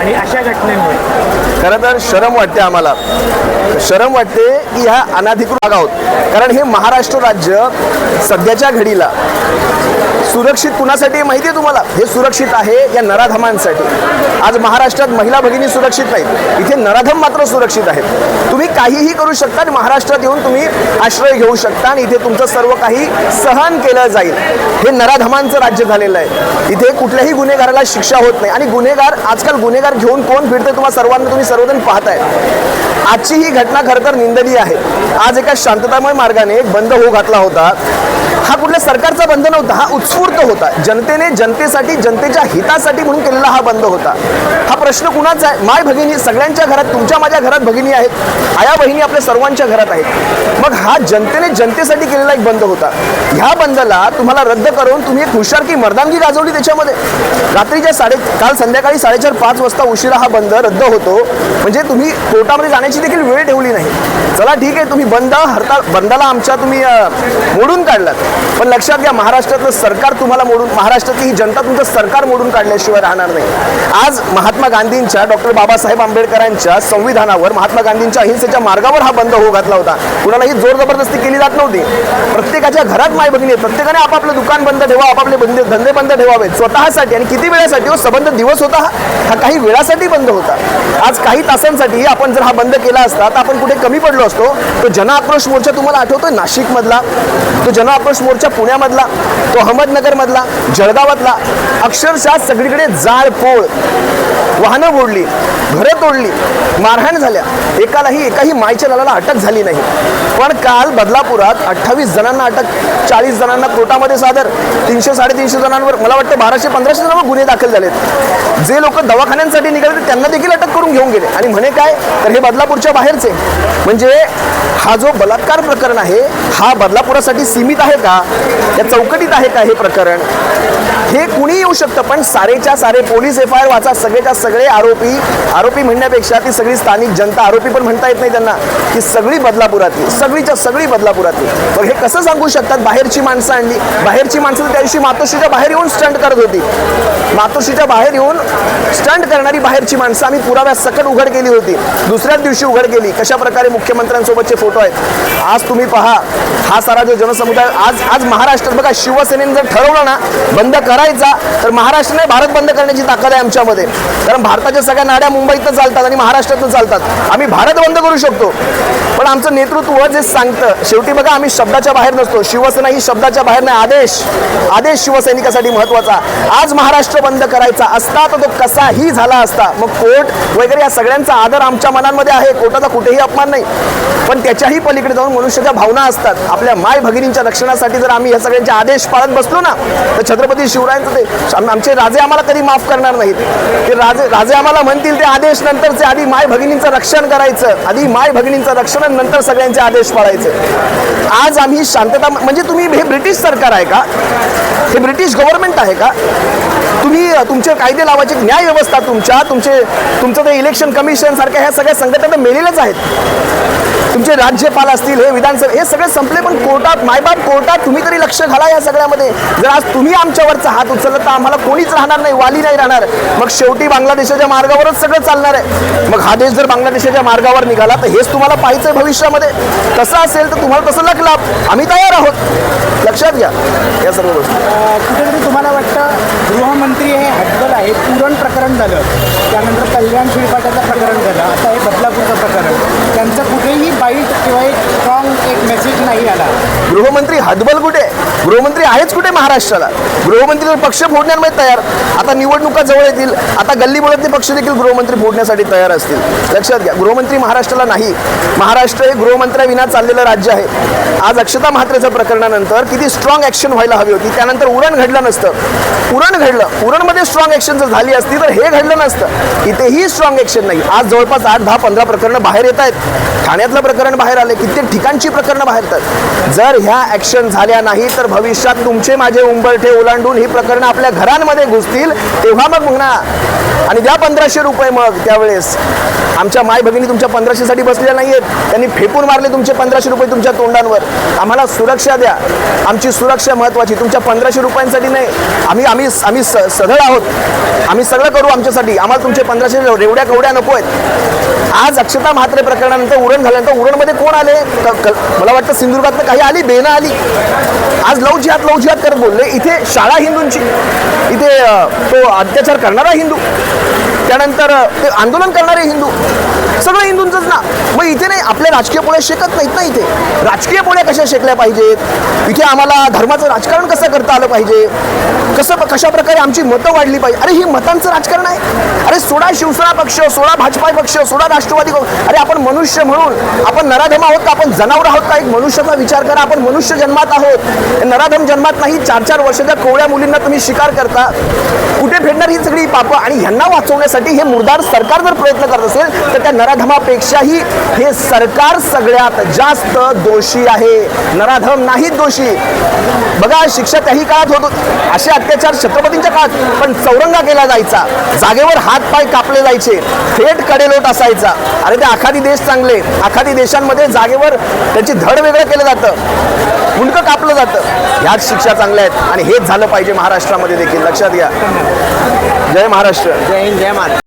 आणि अशा घटनांमुळे खरं तर शरम वाटते आम्हाला, शरम वाटते की ह्या अनाधिकृत भाग आहोत. कारण हे महाराष्ट्र राज्य सध्याच्या घडीला सुरक्षित कुणासाठी माहिती आहे तुम्हाला? हे सुरक्षित आहे या नराधमांसाठी. आज महाराष्ट्रात महिला भगिनी सुरक्षित नाहीत, इथे नराधम मात्र सुरक्षित आहेत. तुम्ही काहीही करू शकता आणि महाराष्ट्रात येऊन तुम्ही आश्रय घेऊ शकता आणि इथे तुमचं सर्व काही सहन केलं जाईल. हे नराधमांचं राज्य झालेलं आहे. इथे कुठल्याही गुन्हेगाराला शिक्षा होत नाही आणि गुन्हेगार आजकाल गुन्हेगार घेऊन कोण फिरते तुम्ही सर्वजण पाहताय. आजची ही घटना खरं तर निंदनीय आहे. आज एका शांततामय मार्गाने एक बंद होऊ घातला होता. हा कुठल्या सरकारचा बंद नव्हता, हा उत्स्फूर्त होता. जनतेने जनतेसाठी जनतेच्या हितासाठी म्हणून केलेला हा बंद होता. हा प्रश्न कुणाचा आहे? माय भगिनी सगळ्यांच्या घरात, तुमच्या माझ्या घरात भगिनी आहेत, आया बहिणी आपल्या सर्वांच्या घरात आहेत. मग हा जनतेने जनतेसाठी केलेला एक बंद होता. ह्या बंदला तुम्हाला रद्द करून तुम्ही एक हुशार की मर्दानगी गाजवली त्याच्यामध्ये. रात्रीच्या काल संध्याकाळी 4:30-5 वाजता उशिरा हा बंद रद्द होतो म्हणजे तुम्ही कोर्टामध्ये जाण्याची देखील वेळ ठेवली नाही. चला ठीक आहे, तुम्ही बंदाला आमच्या तुम्ही मोडून काढलात, पण लक्षात घ्या महाराष्ट्रातलं सरकार तुम्हाला मोडून, महाराष्ट्रातली ही जनता तुमचं सरकार मोडून काढल्याशिवाय राहणार नाही. आज महात्मा गांधींच्या, डॉक्टर बाबासाहेब आंबेडकरांच्या संविधानावर, महात्मा गांधींच्या अहिंसेच्या मार्गावर हा बंद होऊ घातला होता. कुणालाही जोर जबरदस्ती केली जात नव्हती. प्रत्येकाच्या घरात माय भगिनी, प्रत्येकाने आपापलं दुकान बंद ठेवा, आपापले धंदे बंद ठेवावेत स्वतःसाठी. आणि किती वेळासाठी हो? संबंध दिवस होता हा काही वेळासाठी बंद होता. आज काही तासांसाठी आपण जर हा बंद केला असता तर आपण कुठे कमी पडलो असतो. तो जन आक्रोश मोर्चा तुम्हाला आठवतोय नाशिक मधला, तो जन आक्रोश मोर्चा पुण्यामधला, तो अहमदनगरमधला, जळगावातला, अक्षरशः सगळीकडे जाळपोळ, वाहनं फोडली, घरं तोडली, मारहाण झाल्या, एकाही मायच्या लालाला अटक झाली नाही. पण काल बदलापुरात 28 जणांना अटक, 40 जणांना कोर्टामध्ये सादर, 300-350 जणांवर, मला वाटतं 1200-1500 जणांवर गुन्हे दाखल झालेत. जे लोक दवाखान्यांसाठी निघाले त्यांना देखील अटक करून घेऊन गेले. आणि म्हणे काय तर हे बदलापूरच्या बाहेरचे. म्हणजे हा जो बलात्कार प्रकरण आहे हा बदलापुरासाठी सीमित आहे का? या चौकटीत आहे का हे प्रकरण? हे कुणी येऊ शकतं, पण सारेच्या सारे पोलीस FIR वाचा, सगळेच्या सगळे आरोपी म्हणण्यापेक्षा ती सगळी स्थानिक जनता, आरोपी पण म्हणता येत नाही त्यांना, की सगळी बदलापुरातली, सगळीच्या सगळी बदलापुरातली. मग हे कसं सांगू शकतात? बाहेरची माणसं आणली, बाहेरची माणसं त्या दिवशी मातोश्रीच्या बाहेर येऊन स्टंट करत होती. मातोश्रीच्या बाहेर येऊन स्टंट करणारी बाहेरची माणसं आम्ही पुराव्या सकट उघड केली होती. दुसऱ्याच दिवशी उघड केली. कशा प्रकारे मुख्यमंत्र्यांसोबतचे फोटो आहेत. आज तुम्ही पहा, हा सारा जो जनसमुदाय आज महाराष्ट्रात बघा, शिवसेनेने जर ठरवलं ना बंद करायचा तर महाराष्ट्राने भारत बंद करण्याची ताकद आहे आमच्यामध्ये. कारण भारताच्या सगळ्या नाड्या मुंबईतच चालतात आणि महाराष्ट्रातच चालतात. आम्ही भारत बंद करू शकतो, पण आमचं नेतृत्व जे सांगतं, शेवटी बघा आम्ही शब्दाच्या बाहेर नसतो. शिवसेना ही शब्दाच्या बाहेर नाही, आदेश शिवसैनिकासाठी महत्वाचा. आज महाराष्ट्र बंद करायचा असता तर तो कसाही झाला असता. मग कोर्ट वगैरे या सगळ्यांचा आदर आमच्या मनांमध्ये आहे, कोर्टाचा कुठेही अपमान नाही, पण त्याच्याही पलीकडे जाऊन मनुष्याच्या भावना असतात. आपल्या माय भगिनींच्या रक्षणासाठी जर आम्ही या सगळ्यांचे आदेश पाळत बसलो ना तर छत्रपती शिवरायांचं ते आमचे राजे आम्हाला कधी माफ करणार नाहीत. ते राजे आम्हाला म्हणतील ते आदेश नंतरचे, आधी माय भगिनींचं रक्षण करायचं, आधी माय भगिनींचं रक्षण नंतर सगळ्यांचे आदेश पाळायचे. आज आम्ही शांतता, म्हणजे तुम्ही हे ब्रिटिश सरकार आहे का? हे ब्रिटिश गव्हर्नमेंट आहे का? तुम्ही तुमचे कायदे लावायचे, न्याय व्यवस्था तुमचं ते इलेक्शन कमिशन सारख्या ह्या सगळ्या संघटना मेलेल्याच आहेत. तुमचे राज्यपाल असतील, हे विधानसभा, हे सगळे संपले, पण कोर्टात, मायबाप कोर्टात तुम्ही तरी लक्ष घाला या सगळ्यामध्ये. जर आज तुम्ही आमच्यावरचा हात उचलला तर आम्हाला कोणीच राहणार नाही, वाली नाही राहणार. मग शेवटी बांगलादेशाच्या मार्गावरच सगळं चालणार आहे. मग हा देश जर बांगलादेशाच्या मार्गावर निघाला तर हेच तुम्हाला पाहायचंय भविष्यामध्ये. तसं असेल तर तुम्हाला तसं लागला, आम्ही तयार आहोत. लक्षात घ्या या सर्व गोष्टी. कुठेतरी तुम्हाला वाटतं गृहमंत्री हे हतबल आहे, पुरण प्रकरण झालं, त्यानंतर कल्याण शिळपाटाचं प्रकरण झालं, आता हे बदलापूरचं प्रकरण, त्यांचं कुठेही बाईट किंवा एक स्ट्रॉंग एक मेसेज नाही आला. गृहमंत्री हतबल कुठे? गृहमंत्री आहेच कुठे महाराष्ट्राला? गृहमंत्री तर पक्ष फोडण्यामध्ये तयार. आता निवडणुका जवळ येतील, आता गल्लीबोळातले पक्ष देखील गृहमंत्री फोडण्यासाठी तयार असतील. लक्षात घ्या, गृहमंत्री महाराष्ट्राला नाही. महाराष्ट्र हे गृहमंत्र्याविना चाललेलं राज्य आहे. आज अक्षता म्हात्रेच्या प्रकरणानंतर किती स्ट्रॉंग ॲक्शन व्हायला हवी होती, त्यानंतर उरण घडलं नसतं. उरण घडलं, उरणमध्ये स्ट्रॉंग ॲक्शन जर झाली असती तर हे घडलं नसतं. इथेही स्ट्रॉंग ॲक्शन नाही. आज जवळपास 8, 10, 15 प्रकरणं बाहेर येत आहेत. ठाण्यातलं प्रकरण बाहेर आले, कित्येक ठिकाणची प्रकरणं बाहेर येतात. जर ह्या ॲक्शन झाल्या नाही तर भविष्यात तुमचे माझे उंबरठे ओलांडून ही प्रकरणं आपल्या घरांमध्ये घुसतील, तेव्हा मग म्हणा आणि द्या 1500 रुपये. मग त्यावेळेस आमच्या माय भगिनी तुमच्या 1500 साठी बसलेल्या नाहीयेत, त्यांनी फेकून मारले तुमचे 1500 रुपये तुमच्या तोंडांवर. आम्हाला सुरक्षा द्या. आमची सुरक्षा महत्त्वाची. तुमच्या 1500 रुपयांसाठी नाही. आम्ही सढळ आहोत. आम्ही सगळं करू आमच्यासाठी. आम्हाला तुमचे 1500 रेवड्या कवड्या नको आहेत. आज अक्षता म्हात्रे प्रकरणानंतर उरण झाल्यानंतर उरणमध्ये कोण आले? मला वाटतं सिंधुदुर्गातनं काही आली, बेनं आली. आज लवजिहात करत बोलले. इथे शाळा हिंदूंची, इथे तो अत्याचार करणारा हिंदू, त्यानंतर ते आंदोलन करणारे हिंदू, सगळं हिंदूंचंच ना. मग इथे नाही आपल्या राजकीय पोळ्या शेकत नाहीत ना. इथे राजकीय पोळ्या कशा शेकल्या पाहिजेत, इथे आम्हाला धर्माचं राजकारण कसं करता आलं पाहिजे, कशा प्रकारे आमची मतं वाढली पाहिजे. अरे ही मतांचं राजकारण आहे. अरे सोडा शिवसेना पक्ष, सोडा भाजपा पक्ष, सोडा राष्ट्रवादी. अरे आपण मनुष्य म्हणून आपण नराधम आहोत का? आपण जनावर आहोत का? एक मनुष्याचा विचार करा. आपण मनुष्य जन्मात आहोत, नराधम जन्मात नाही. 4-4 वर्षाच्या कोवळ्या मुलींना तुम्ही शिकार करता. कुठे फेडणार ही सगळी पापं? आणि ह्यांना वाचवण्यासाठी हे मुरदार सरकार जर प्रयत्न करत असेल तर त्या नराधमापेक्षाही हे सरकार सगळ्यात जास्त दोषी आहे. नराधम नाही दोषी. बघा शिक्षा त्याही काळात होत, असे अत्याचार छत्रपतींच्या काळात पण चौरंगा केला जायचा, जागेवर हात पाय कापले जायचे, थेट कडेलोट असायचा. अरे ते आखाती देश चांगले, आखाती देशांमध्ये जागेवर त्याची धड वेगळं केलं जातं, मुंडकं कापलं जातं. ह्याच शिक्षा चांगल्या आहेत आणि हेच झालं पाहिजे महाराष्ट्रामध्ये देखील. लक्षात घ्या. जय महाराष्ट्र. जय हिंद, जय महाराष्ट्र.